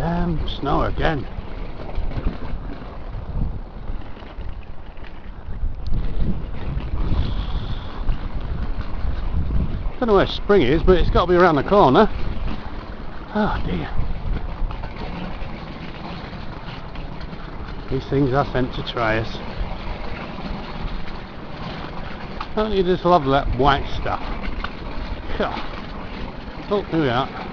Damn snow again. Don't know where spring is, but it's got to be around the corner. Oh dear. These things are sent to try us. Don't you just love that white stuff? Oh, here we are.